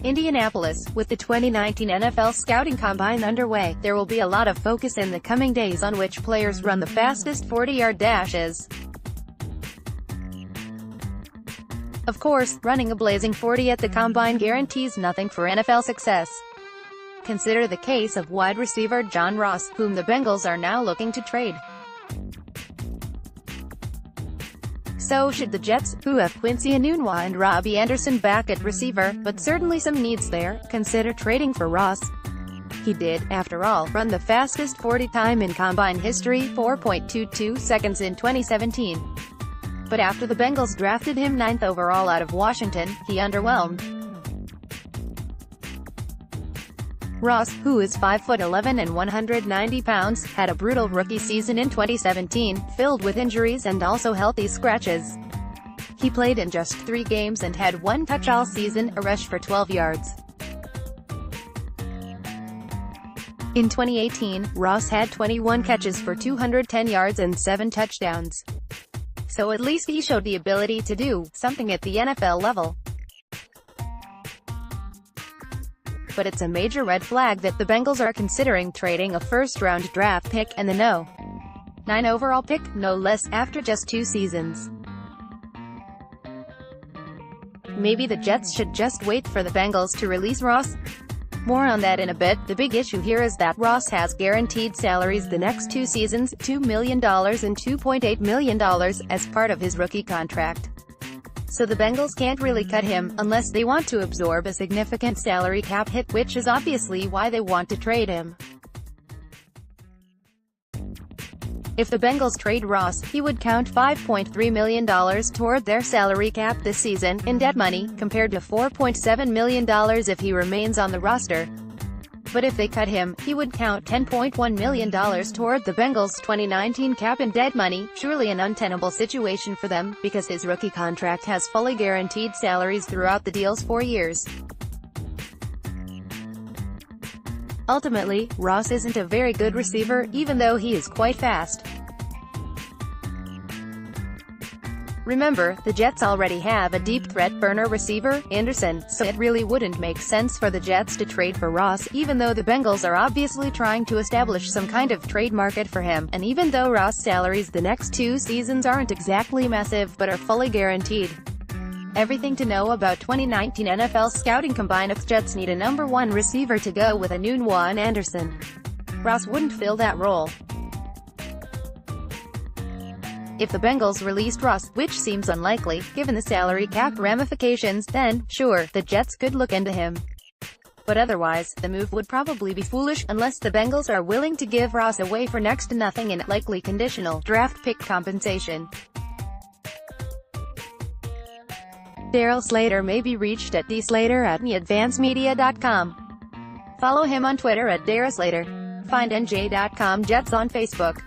Indianapolis. With the 2019 NFL Scouting Combine underway, there will be a lot of focus in the coming days on which players run the fastest 40-yard dashes. Of course, running a blazing 40 at the Combine guarantees nothing for NFL success. Consider the case of wide receiver John Ross, whom the Bengals are now looking to trade. So should the Jets, who have Quincy Enunwa and Robby back at receiver, but certainly some needs there, consider trading for Ross. He did, after all, run the fastest 40 time in Combine history, 4.22 seconds in 2017. But after the Bengals drafted him 9th overall out of Washington, he underwhelmed. Ross, who is 5'11" and 190 pounds, had a brutal rookie season in 2017, filled with injuries and also healthy scratches. He played in just 3 games and had 1 touch all season, a rush for 12 yards. In 2018, Ross had 21 catches for 210 yards and 7 touchdowns. So at least he showed the ability to do something at the NFL level. But it's a major red flag that the Bengals are considering trading a first-round draft pick and the No. 9 overall pick, no less, after just 2 seasons. Maybe the Jets should just wait for the Bengals to release Ross? More on that in a bit. The big issue here is that Ross has guaranteed salaries the next 2 seasons, $2 million and $2.8 million, as part of his rookie contract. So the Bengals can't really cut him, unless they want to absorb a significant salary cap hit, which is obviously why they want to trade him. If the Bengals trade Ross, he would count $5.3 million toward their salary cap this season, in dead money, compared to $4.7 million if he remains on the roster. But if they cut him, he would count $10.1 million toward the Bengals' 2019 cap in dead money, surely an untenable situation for them, because his rookie contract has fully guaranteed salaries throughout the deal's 4 years. Ultimately, Ross isn't a very good receiver, even though he is quite fast. Remember, the Jets already have a deep threat burner receiver, Anderson, so it really wouldn't make sense for the Jets to trade for Ross, even though the Bengals are obviously trying to establish some kind of trade market for him, and even though Ross' salaries the next 2 seasons aren't exactly massive but are fully guaranteed. Everything to know about 2019 NFL Scouting Combine. If Jets need a number 1 receiver to go with Enunwa and Anderson, Ross wouldn't fill that role. If the Bengals released Ross, which seems unlikely, given the salary cap ramifications, then, sure, the Jets could look into him. But otherwise, the move would probably be foolish, unless the Bengals are willing to give Ross away for next to nothing in likely conditional draft pick compensation. Daryl Slater may be reached at dslater@theadvancemedia.com. Follow him on Twitter at DarylSlater. Find NJ.com Jets on Facebook.